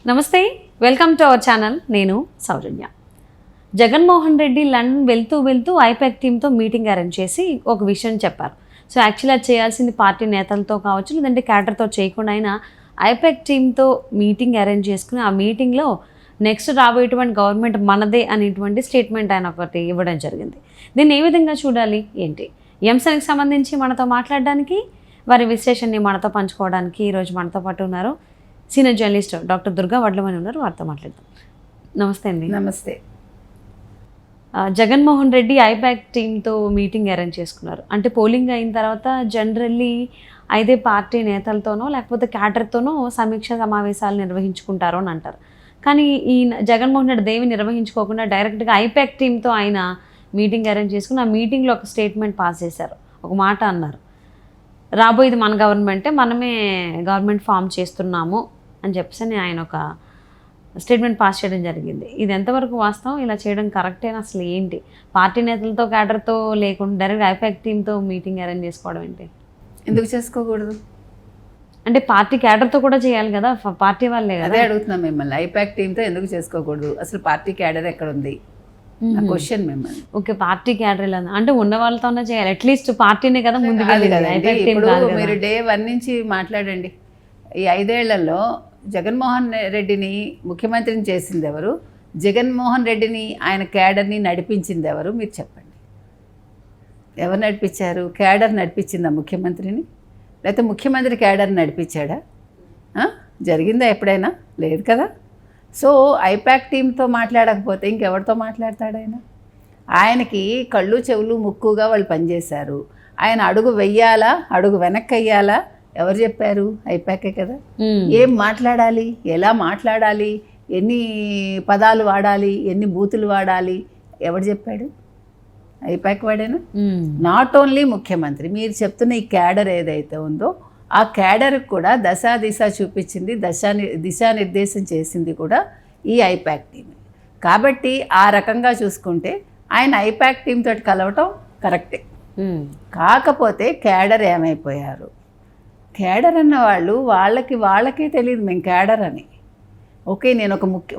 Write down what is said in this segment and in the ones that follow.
నమస్తే, welcome to our channel. నేను సౌజన్య. Jaganmohan Reddy London వెళ్తూ ఐపాక్ టీంతో మీటింగ్ అరేంజ్ చేసి ఒక విషయం చెప్పారు. సో యాక్చువల్లీ అది చేయాల్సింది పార్టీ నేతలతో కావచ్చు, లేదంటే క్యాడర్తో చేయకుండా అయినా ఐపాక్ టీంతో మీటింగ్ అరేంజ్ చేసుకుని ఆ మీటింగ్లో నెక్స్ట్ రాబోయేటువంటి గవర్నమెంట్ మనదే అనేటువంటి స్టేట్మెంట్ ఆయన ఒకటి ఇవ్వడం జరిగింది. దీన్ని ఏ విధంగా చూడాలి ఏంటి ఈ అంశానికి సంబంధించి మనతో మాట్లాడడానికి, వారి విశ్లేషణని మనతో పంచుకోవడానికి ఈరోజు మనతో పాటు ఉన్నారు సీనియర్ జర్నలిస్ట్ డాక్టర్ దుర్గా వడ్లమని ఉన్నారు. వారితో మాట్లాడతాం. నమస్తే అండి. నమస్తే. జగన్మోహన్ రెడ్డి ఐపాక్ టీంతో మీటింగ్ అరేంజ్ చేసుకున్నారు. అంటే పోలింగ్ అయిన తర్వాత జనరల్లీ అయితే పార్టీ నేతలతోనో లేకపోతే క్యాడర్తోనో సమీక్ష సమావేశాలు నిర్వహించుకుంటారు అని అంటారు. కానీ ఈ జగన్మోహన్ రెడ్డి దేవి నిర్వహించుకోకుండా డైరెక్ట్గా ఐపాక్ టీంతో ఆయన మీటింగ్ అరేంజ్ చేసుకుని ఆ మీటింగ్లో ఒక స్టేట్మెంట్ పాస్ చేశారు. ఒక మాట అన్నారు, రాబోయేది మన గవర్నమెంటే, మనమే గవర్నమెంట్ ఫామ్ చేస్తున్నాము అని చెప్పేసి ఆయన ఒక స్టేట్మెంట్ పాస్ చేయడం జరిగింది. ఇది ఎంతవరకు వాస్తవం? ఇలా చేయడం కరెక్టేనా? అసలు ఏంటి పార్టీ నేతలతో క్యాడర్తో లేకుండా డైరెక్ట్ ఐపాక్ టీంతో మీటింగ్ అరేంజ్ చేసుకోవడం ఏంటి? ఎందుకు చేసుకోకూడదు? అంటే పార్టీ క్యాడర్తో కూడా చేయాలి కదా, పార్టీ వాళ్ళే కదా. అదే అడుగుతున్నాం మిమ్మల్ని, ఐపాక్ టీంతో ఎందుకు చేసుకోకూడదు? అసలు పార్టీ క్యాడర్ ఎక్కడ ఉంది? క్వశ్చన్ మిమ్మల్ని. ఓకే, పార్టీ క్యాడర్ ఇలా అంటే ఉన్న వాళ్ళతోనే చేయాలి, అట్లీస్ట్ పార్టీనే కదా ముందుకు. ఇప్పుడు మీరు డే 1 నుంచి మాట్లాడండి. ఈ 5 ఏళ్లలో జగన్మోహన్ రెడ్డిని ముఖ్యమంత్రిని చేసింది ఎవరు? జగన్మోహన్ రెడ్డిని ఆయన క్యాడర్ని నడిపించింది ఎవరు? మీరు చెప్పండి. ఎవరు నడిపించారు? క్యాడర్ నడిపించిందా ముఖ్యమంత్రిని? లేకపోతే ముఖ్యమంత్రి క్యాడర్ నడిపించాడా? జరిగిందా ఎప్పుడైనా? లేదు కదా. సో ఐపాక్ టీంతో మాట్లాడకపోతే ఇంకెవరితో మాట్లాడతాడు ఆయన? ఆయనకి కళ్ళు చెవులు ముక్కుగా వాళ్ళు పనిచేశారు. ఆయన అడుగు వెయ్యాలా, అడుగు వెనక్కి వెయ్యాలా ఎవరు చెప్పారు? ఐపాకే కదా. ఏం మాట్లాడాలి, ఎలా మాట్లాడాలి, ఎన్ని పదాలు వాడాలి, ఎన్ని బూతులు వాడాలి ఎవరు చెప్పాడు? ఐపాక్ వాడేనా? నాట్ ఓన్లీ ముఖ్యమంత్రి, మీరు చెప్తున్న ఈ క్యాడర్ ఏదైతే ఉందో ఆ క్యాడర్కి కూడా దిశ చూపించింది, దిశానిర్దేశం చేసింది కూడా ఈ ఐపాక్ టీం. కాబట్టి ఆ రకంగా చూసుకుంటే ఆయన ఐపాక్ టీం తోటి కలవటం కరెక్టే. కాకపోతే క్యాడర్ ఏమైపోయారు? క్యాడర్ అన్న వాళ్ళు వాళ్ళకే తెలియదు మేము క్యాడర్ అని. ఓకే, నేను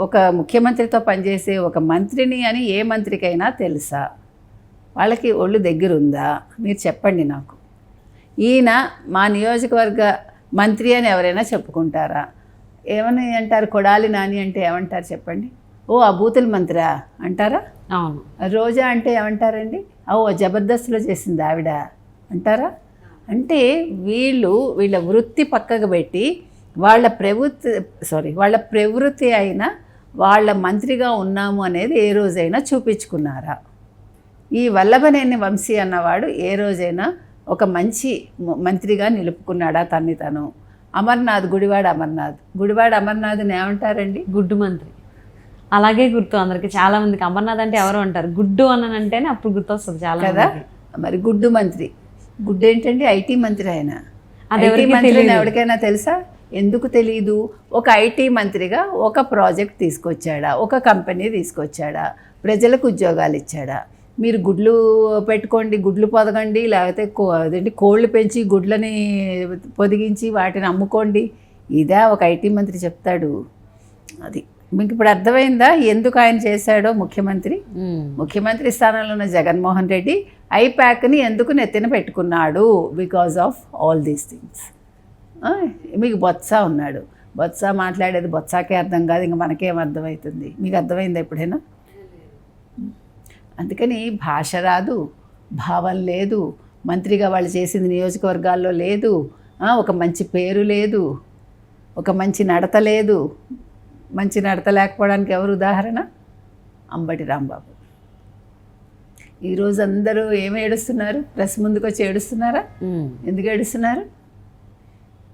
ఒక ముఖ్యమంత్రితో పనిచేసే ఒక మంత్రిని అని ఏ మంత్రికైనా తెలుసా? వాళ్ళకి ఒళ్ళు దగ్గర ఉందా? మీరు చెప్పండి నాకు. ఈయన మా నియోజకవర్గ మంత్రి అని ఎవరైనా చెప్పుకుంటారా? ఏమని అంటారు? కొడాలి నాని అంటే ఏమంటారు చెప్పండి? ఓ ఆ బూతుల మంత్రా అంటారా? అవును. రోజా అంటే ఏమంటారండి? ఓ జబర్దస్త్లో చేసింది ఆవిడ అంటారా? అంటే వీళ్ళ వృత్తి పక్కకు పెట్టి వాళ్ళ ప్రవృత్తి అయినా వాళ్ళ మంత్రిగా ఉన్నాము అనేది ఏ రోజైనా చూపించుకున్నారా? ఈ వల్లభనేని వంశీ అన్నవాడు ఏ రోజైనా ఒక మంచి మంత్రిగా నిలుపుకున్నాడా తన్ని తను? గుడివాడ అమర్నాథ్ని ఏమంటారండి? గుడ్డు మంత్రి. అలాగే గుర్తు అందరికి, చాలా మందికి. అమర్నాథ్ అంటే ఎవరు అంటారు, గుడ్డు అని అంటేనే అప్పుడు గుర్తు వస్తుంది చాలా కదా. మరి గుడ్డు మంత్రి, గుడ్డు ఏంటండి? ఐటీ మంత్రి ఆయన. ఐటీ మంత్రిని ఎవరికైనా తెలుసా? ఎందుకు తెలీదు? ఒక ఐటీ మంత్రిగా ఒక ప్రాజెక్ట్ తీసుకొచ్చాడా, ఒక కంపెనీ తీసుకొచ్చాడా, ప్రజలకు ఉద్యోగాలు ఇచ్చాడా? మీరు గుడ్లు పెట్టుకోండి, గుడ్లు పొదగండి, లేకపోతే కోళ్ళు పెంచి గుడ్లని పొదిగించి వాటిని అమ్ముకోండి, ఇదా ఒక ఐటీ మంత్రి చెప్తాడు? అది మీకు ఇప్పుడు అర్థమైందా ఎందుకు ఆయన చేశాడో? ముఖ్యమంత్రి స్థానంలో ఉన్న జగన్మోహన్ రెడ్డి ఐపాక్ని ఎందుకు నెత్తిన పెట్టుకున్నాడు? Because of all these things. మీకు బొత్స ఉన్నాడు, బొత్స మాట్లాడేది బొత్సాకే అర్థం కాదు, ఇంకా మనకేం అర్థమవుతుంది? మీకు అర్థమైందా ఎప్పుడైనా? అందుకని భాష రాదు, భావం లేదు, మంత్రిగా వాళ్ళు చేసింది నియోజకవర్గాల్లో లేదు, ఒక మంచి పేరు లేదు, ఒక మంచి నడత లేదు. మంచి నడత లేకపోవడానికి ఎవరు ఉదాహరణ? అంబటి రాంబాబు. ఈరోజు అందరూ ఏమి ఏడుస్తున్నారు? ప్రెస్ ముందుకు వచ్చి ఏడుస్తున్నారా? ఎందుకు ఏడుస్తున్నారు?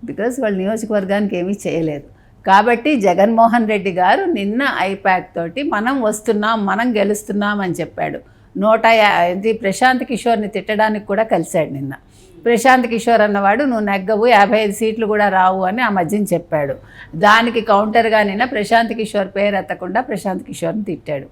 బికాజ్ వాళ్ళు నియోజకవర్గానికి ఏమీ చేయలేదు. కాబట్టి జగన్మోహన్ రెడ్డి గారు నిన్న ఐపాక్ తోటి మనం వస్తున్నాం, మనం గెలుస్తున్నాం అని చెప్పాడు. ప్రశాంత్ కిషోర్ని తిట్టడానికి కూడా కలిశాడు నిన్న. ప్రశాంత్ కిషోర్ అన్నవాడు నువ్వు నెగ్గవు, 55 సీట్లు కూడా రావు అని ఆ మధ్యన చెప్పాడు. దానికి కౌంటర్గా నిన్న ప్రశాంత్ కిషోర్ పేరు ఎత్తకుండా ప్రశాంత్ కిషోర్ని తిట్టాడు.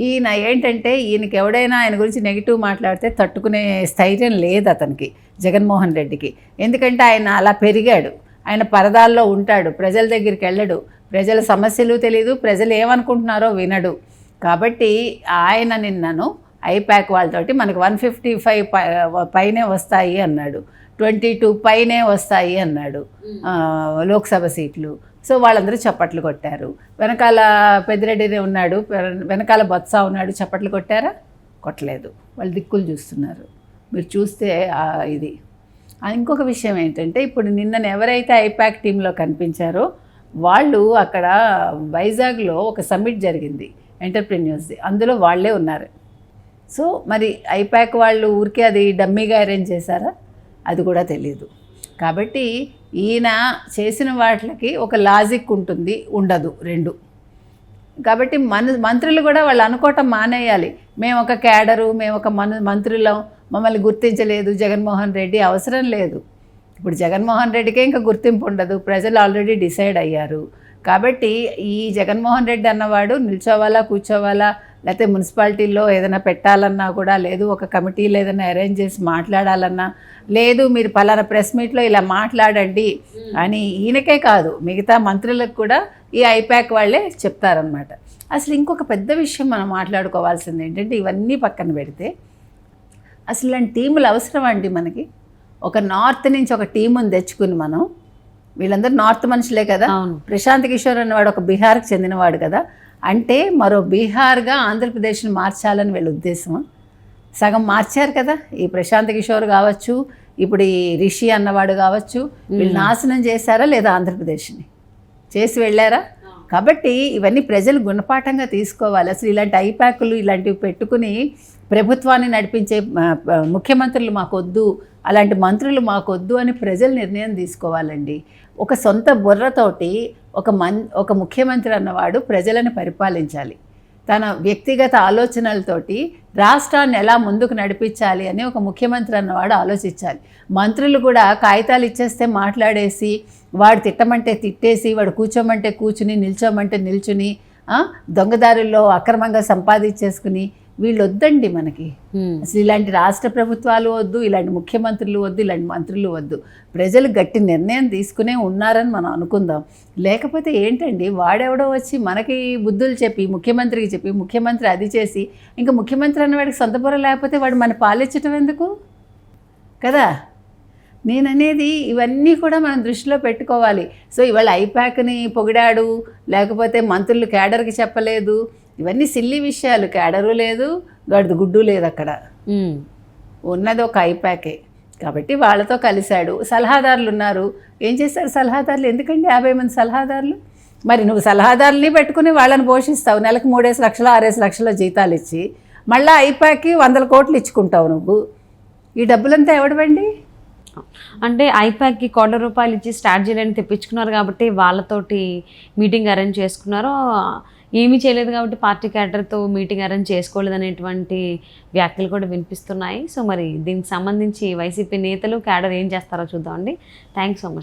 ఈయన ఏంటంటే ఈయనకి ఎవడైనా ఆయన గురించి నెగిటివ్ మాట్లాడితే తట్టుకునే స్థైర్యం లేదు అతనికి, జగన్మోహన్ రెడ్డికి. ఎందుకంటే ఆయన అలా పెరిగాడు, ఆయన పరదాల్లో ఉంటాడు, ప్రజల దగ్గరికి వెళ్ళడు, ప్రజల సమస్యలు తెలియదు, ప్రజలు ఏమనుకుంటున్నారో వినడు. కాబట్టి ఆయన నిన్నను ఐపాక్ వాళ్ళతోటి మనకు 155 పైనే వస్తాయి అన్నాడు, 22 పైనే వస్తాయి అన్నాడు లోక్సభ సీట్లు. సో వాళ్ళందరూ చప్పట్లు కొట్టారు. వెనకాల పెద్దిరెడ్డి ఉన్నాడు, వెనకాల బొత్స ఉన్నాడు, చప్పట్లు కొట్టారా? కొట్టలేదు. వాళ్ళు దిక్కులు చూస్తున్నారు. మీరు చూస్తే ఇది. ఇంకొక విషయం ఏంటంటే, ఇప్పుడు నిన్న ఎవరైతే ఐపాక్ టీంలో కనిపించారో వాళ్ళు అక్కడ వైజాగ్లో ఒక సమ్మిట్ జరిగింది ఎంటర్ప్రెన్యూర్స్ది, అందులో వాళ్ళే ఉన్నారు. సో మరి ఐపాక్ వాళ్ళు ఊరికే అది డమ్మీగా అరేంజ్ చేశారా? అది కూడా తెలియదు. కాబట్టి ఈయన చేసిన వాటికి ఒక లాజిక్ ఉంటుంది, ఉండదు, రెండు. కాబట్టి మంత్రులు కూడా వాళ్ళు అనుకోవటం మానేయాలి. మేము ఒక క్యాడరు, మేము ఒక మంత్రులం, మమ్మల్ని గుర్తించలేదు జగన్మోహన్ రెడ్డి. అవసరం లేదు. ఇప్పుడు జగన్మోహన్ రెడ్డికే ఇంకా గుర్తింపు ఉండదు, ప్రజలు ఆల్రెడీ డిసైడ్ అయ్యారు. కాబట్టి ఈ జగన్మోహన్ రెడ్డి అన్నవాడు నిల్చోవాలా, కూర్చోవాలా, లేకపోతే మున్సిపాలిటీల్లో ఏదైనా పెట్టాలన్నా కూడా లేదు, ఒక కమిటీలో ఏదైనా అరేంజ్ చేసి మాట్లాడాలన్నా లేదు, మీరు పలానా ప్రెస్ మీట్లో ఇలా మాట్లాడండి అని ఈయనకే కాదు మిగతా మంత్రులకు కూడా ఈ ఐపాక్ వాళ్ళే చెప్తారనమాట. అసలు ఇంకొక పెద్ద విషయం మనం మాట్లాడుకోవాల్సింది ఏంటంటే, ఇవన్నీ పక్కన పెడితే అసలు ఇలాంటి టీములు అవసరం అండి మనకి. ఒక నార్త్ నుంచి ఒక టీముని తెచ్చుకుని మనం, వీళ్ళందరూ నార్త్ మనుషులే కదా. ప్రశాంత్ కిషోర్ అనేవాడు ఒక బీహార్కి చెందినవాడు కదా. అంటే మరో బీహార్గా ఆంధ్రప్రదేశ్ని మార్చాలని వీళ్ళ ఉద్దేశం. సగం మార్చారు కదా. ఈ ప్రశాంత్ కిషోర్ కావచ్చు, ఇప్పుడు ఈ రిషి అన్నవాడు కావచ్చు, వీళ్ళు నాశనం చేశారా లేదా ఆంధ్రప్రదేశ్ని? చేసి వెళ్ళారా? కాబట్టి ఇవన్నీ ప్రజలు గుణపాఠంగా తీసుకోవాలి. అసలు ఇలాంటి ఐపాక్లు ఇలాంటివి పెట్టుకుని ప్రభుత్వాన్ని నడిపించే ముఖ్యమంత్రులు మాకొద్దు, అలాంటి మంత్రులు మాకొద్దు అని ప్రజలు నిర్ణయం తీసుకోవాలండి. ఒక సొంత బుర్రతోటి ఒక ముఖ్యమంత్రి అన్నవాడు ప్రజలను పరిపాలించాలి. తన వ్యక్తిగత ఆలోచనలతోటి రాష్ట్రాన్ని ఎలా ముందుకు నడిపించాలి అని ఒక ముఖ్యమంత్రి అన్నవాడు ఆలోచించాలి. మంత్రులు కూడా కాగితాలు ఇచ్చేస్తే మాట్లాడేసి, వాడు తిట్టమంటే తిట్టేసి, వాడు కూర్చోమంటే కూర్చుని, నిల్చోమంటే నిల్చుని, దొంగదారుల్లో అక్రమంగా సంపాదించేసుకుని వీళ్ళు వద్దండి మనకి. అసలు ఇలాంటి రాష్ట్ర ప్రభుత్వాలు వద్దు, ఇలాంటి ముఖ్యమంత్రులు వద్దు, ఇలాంటి మంత్రులు వద్దు. ప్రజలు గట్టి నిర్ణయం తీసుకునే ఉన్నారని మనం అనుకుందాం. లేకపోతే ఏంటండి, వాడెవడో వచ్చి మనకి బుద్ధులు చెప్పి ముఖ్యమంత్రికి చెప్పి, ముఖ్యమంత్రి అది చేసి, ఇంకా ముఖ్యమంత్రి అన్నవాడికి సొంత బుర్ర లేకపోతే వాడు మన పాలించటం ఎందుకు కదా. నేననేది ఇవన్నీ కూడా మనం దృష్టిలో పెట్టుకోవాలి. సో ఇవాళ ఐపాక్ని పొగిడాడు, లేకపోతే మంత్రులు క్యాడర్కి చెప్పలేదు, ఇవన్నీ సిల్లీ విషయాలు. క్యాడరు లేదు, గడుదు గుడ్డు లేదు, అక్కడ ఉన్నది ఒక ఐపాకే. కాబట్టి వాళ్ళతో కలిశాడు. సలహాదారులు ఉన్నారు. ఏం చేశారు సలహాదారులు? ఎందుకండి 50 మంది సలహాదారులు? మరి నువ్వు సలహాదారుల్ని పెట్టుకుని వాళ్ళని పోషిస్తావు, నెలకు 3 లక్షలు 6 లక్షల జీతాలు ఇచ్చి, మళ్ళీ ఐపాక్కి 100 కోట్లు ఇచ్చుకుంటావు నువ్వు. ఈ డబ్బులంతా ఎవడవండి? అంటే ఐపాక్కి ₹1 కోట్ల ఇచ్చి స్ట్రాటజీలను తెప్పించుకున్నారు కాబట్టి వాళ్ళతోటి మీటింగ్ అరేంజ్ చేసుకున్నారు. ఏమీ చేయలేదు కాబట్టి పార్టీ క్యాడర్తో మీటింగ్ అరేంజ్ చేసుకోలేదు అనేటువంటి వ్యాఖ్యలు కూడా వినిపిస్తున్నాయి. సో మరి దీనికి సంబంధించి వైసీపీ నేతలు క్యాడర్ ఏం చేస్తారో చూద్దామండి. Thanks so much.